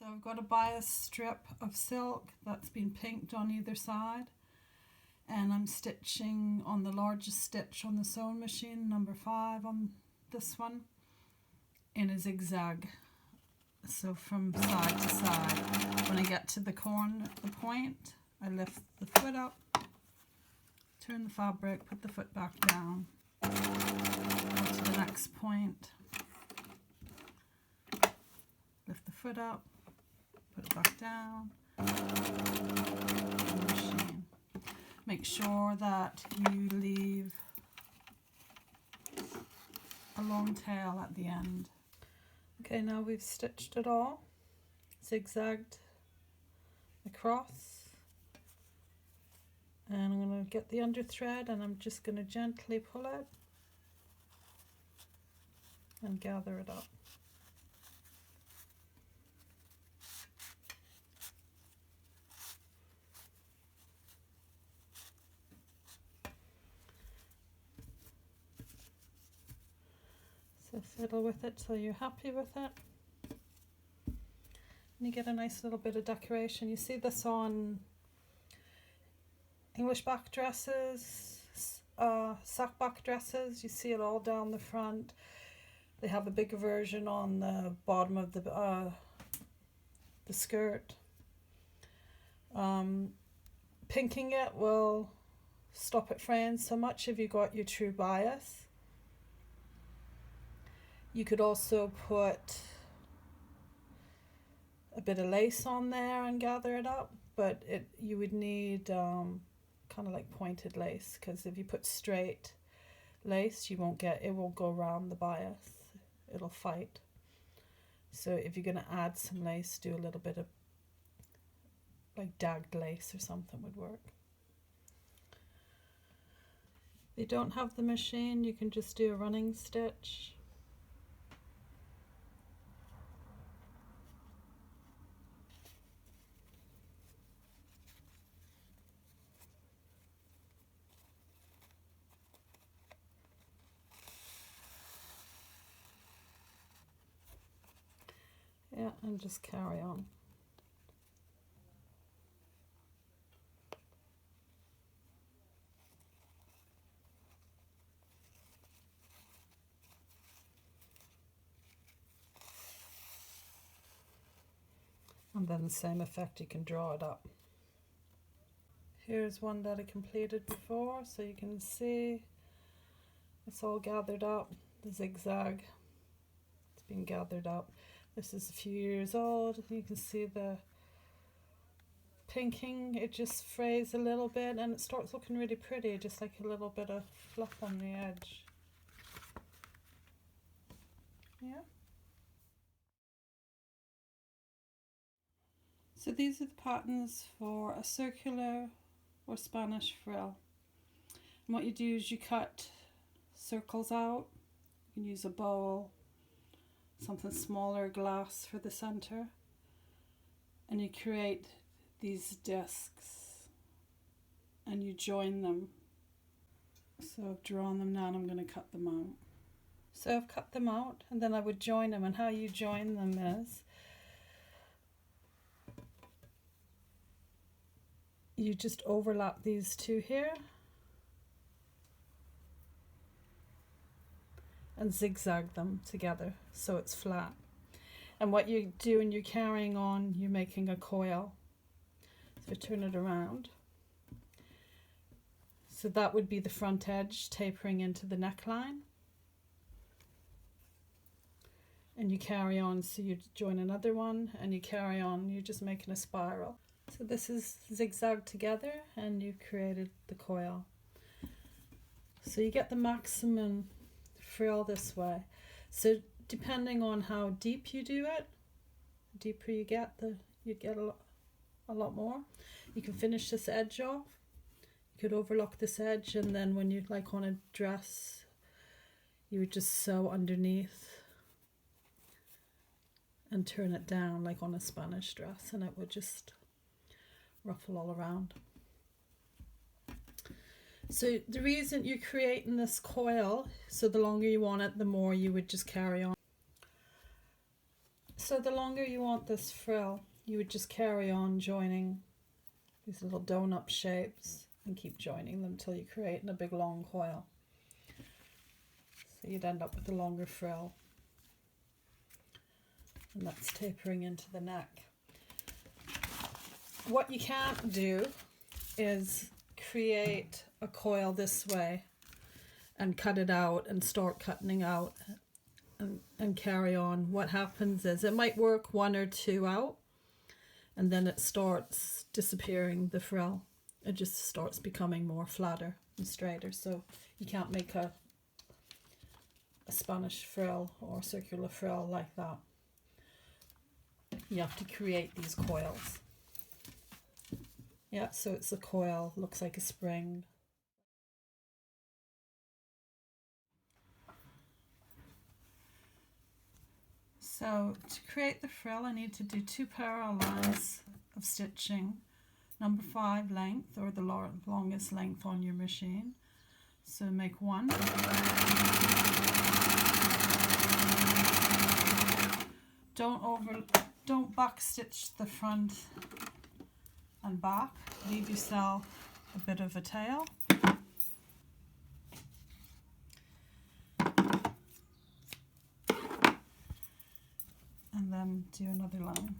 So I've got a bias strip of silk that's been pinked on either side, and I'm stitching on the largest stitch on the sewing machine, number 5 on this one, in a zigzag. So from side to side. When I get to the point, I lift the foot up, turn the fabric, put the foot back down, go to the next point, lift the foot up, put it back down, machine. Make sure that you leave a long tail at the end. Okay, now we've stitched it all, zigzagged across, and I'm going to get the under thread and I'm just going to gently pull it and gather it up. So fiddle with it till you're happy with it. And you get a nice little bit of decoration. You see this on English back dresses, sack back dresses. You see it all down the front. They have a bigger version on the bottom of the skirt. Pinking it will stop it fraying so much if you got your true bias. You could also put a bit of lace on there and gather it up, but you would need kind of like pointed lace, because if you put straight lace, it won't go around the bias. It'll fight. So if you're going to add some lace, do a little bit of like dagged lace or something would work. If you don't have the machine, you can just do a running stitch. Yeah, and just carry on. And then the same effect, you can draw it up. Here's one that I completed before, so you can see it's all gathered up, the zigzag, it's been gathered up. This is a few years old. You can see the pinking, it just frays a little bit and it starts looking really pretty, just like a little bit of fluff on the edge. Yeah. So these are the patterns for a circular or Spanish frill. And what you do is you cut circles out. You can use a bowl, something smaller, glass for the center, and you create these discs and you join them. So I've drawn them now and I'm going to cut them out. So I've cut them out and then I would join them, and how you join them is you just overlap these two here and zigzag them together so it's flat. And what you do when you're carrying on, you're making a coil. So turn it around. So that would be the front edge tapering into the neckline. And you carry on, so you join another one and you carry on, you're just making a spiral. So this is zigzag together and you've created the coil. So you get the maximum frill this way. So depending on how deep you do it, the deeper you get, you'd get a lot more. You can finish this edge off. You could overlock this edge, and then when you like on a dress, you would just sew underneath and turn it down like on a Spanish dress, and it would just ruffle all around. So the reason you're creating this coil, so the longer you want it, the more you would just carry on. So the longer you want this frill, you would just carry on joining these little donut shapes and keep joining them till you create in a big long coil. So you'd end up with a longer frill. And that's tapering into the neck. What you can't do is create a coil this way and cut it out and start cutting out and carry on. What happens is it might work one or two out and then it starts disappearing, the frill. It just starts becoming more flatter and straighter. So you can't make a Spanish frill or circular frill like that. You have to create these coils. Yeah, so it's a coil, looks like a spring. So to create the frill, I need to do 2 parallel lines of stitching, number 5 length, or the longest length on your machine. So make 1. Don't back stitch the front and back. Leave yourself a bit of a tail. And then do another line.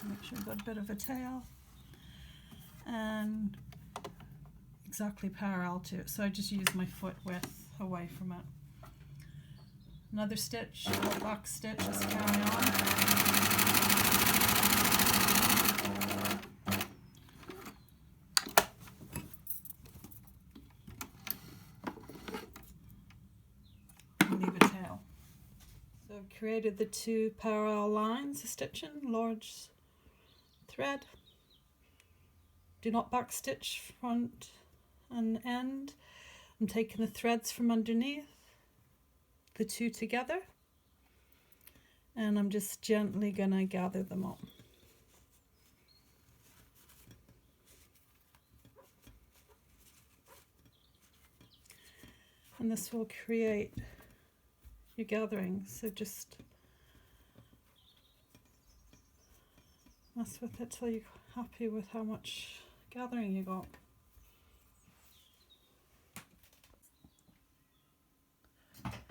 So make sure you've got a bit of a tail and exactly parallel to it. So I just use my foot width away from it. Another stitch, back stitch, just carry on. Leave a tail. So I've created the 2 parallel lines of stitching, large thread. Do not back stitch front and end. I'm taking the threads from underneath, the 2 together, and I'm just gently gonna gather them up. And this will create your gathering, so just mess with it till you're happy with how much gathering you got.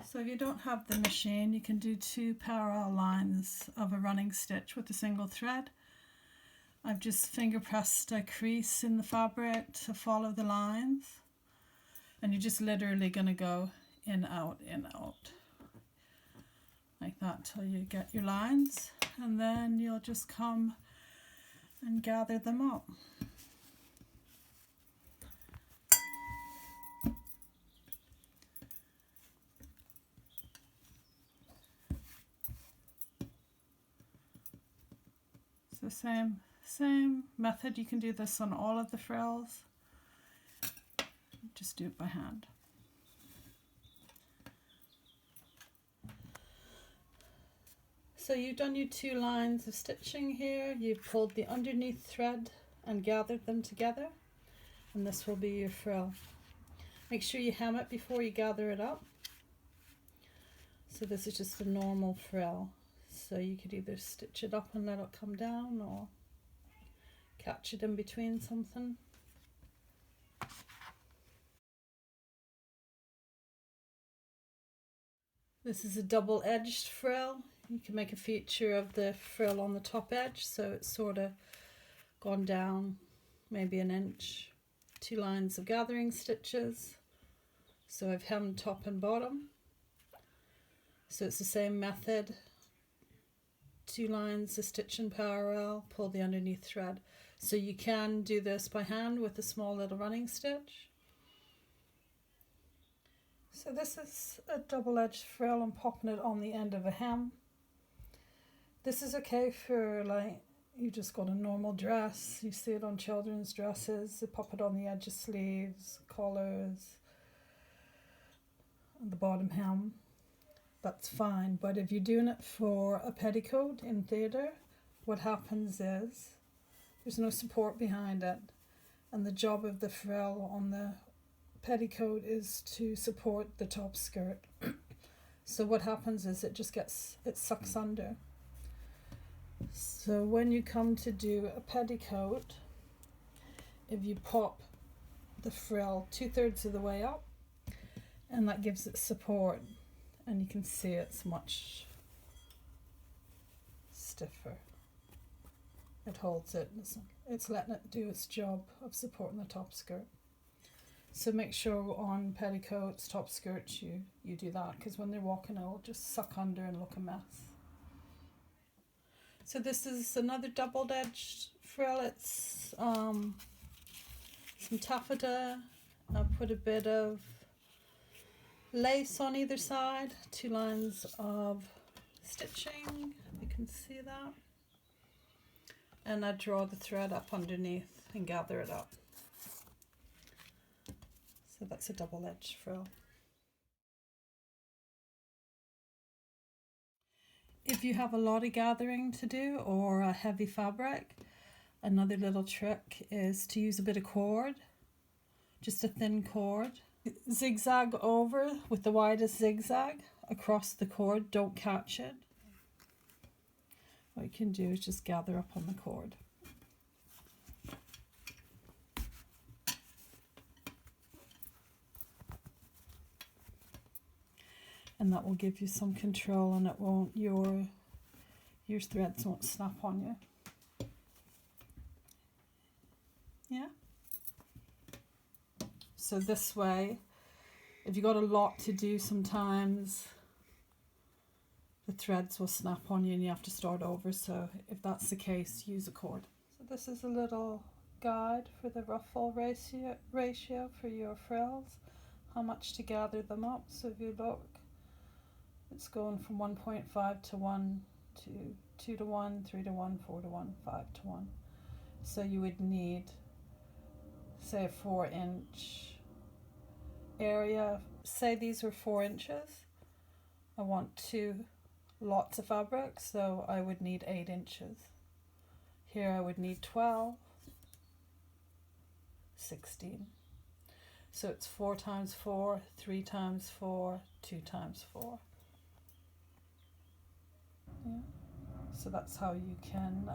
So if you don't have the machine, you can do 2 parallel lines of a running stitch with a single thread. I've just finger pressed a crease in the fabric to follow the lines, and you're just literally going to go in, out, like that till you get your lines, and then you'll just come and gather them up. So same method. You can do this on all of the frills. Just do it by hand. So you've done your 2 lines of stitching here. You've pulled the underneath thread and gathered them together, and this will be your frill. Make sure you hem it before you gather it up. So this is just a normal frill. So you could either stitch it up and let it come down, or catch it in between something. This is a double-edged frill. You can make a feature of the frill on the top edge, so it's sort of gone down maybe an inch. 2 lines of gathering stitches. So I've hemmed top and bottom. So it's the same method. 2 lines of stitch in parallel, pull the underneath thread. So you can do this by hand with a small little running stitch. So this is a double-edged frill. I'm popping it on the end of a hem. This is okay for, like, you just got a normal dress. You see it on children's dresses. They pop it on the edge of sleeves, collars, and the bottom hem. That's fine. But if you're doing it for a petticoat in theatre, what happens is there's no support behind it, and the job of the frill on the petticoat is to support the top skirt. So what happens is it sucks under. So when you come to do a petticoat, if you pop the frill 2/3 of the way up, and that gives it support, and you can see it's much stiffer. It holds it, it's letting it do its job of supporting the top skirt. So make sure on petticoats, top skirts, you do that, because when they're walking it will just suck under and look a mess. So this is another double-edged frill. It's some taffeta. I put a bit of lace on either side, 2 lines of stitching, you can see that. And I draw the thread up underneath and gather it up. So that's a double-edged frill. If you have a lot of gathering to do or a heavy fabric, another little trick is to use a bit of cord, just a thin cord. Zigzag over with the widest zigzag across the cord, don't catch it. What you can do is just gather up on the cord. And that will give you some control, and it won't, your threads won't snap on you. Yeah. So this way, if you've got a lot to do, sometimes the threads will snap on you and you have to start over. So if that's the case, use a cord. So this is a little guide for the ruffle ratio for your frills, how much to gather them up. So if you look, it's going from 1.5 to 1 to 2 to 1, 3 to 1, 4 to 1, 5 to 1. So you would need, say, a 4-inch area. Say these were 4 inches. I want 2 lots of fabric, so I would need 8 inches. Here I would need 12, 16. So it's 4 times 4, 3 times 4, 2 times 4. Yeah. So that's how you can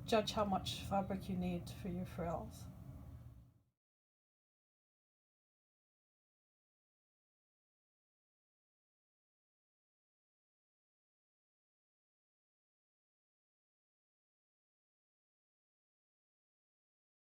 judge how much fabric you need for your frills.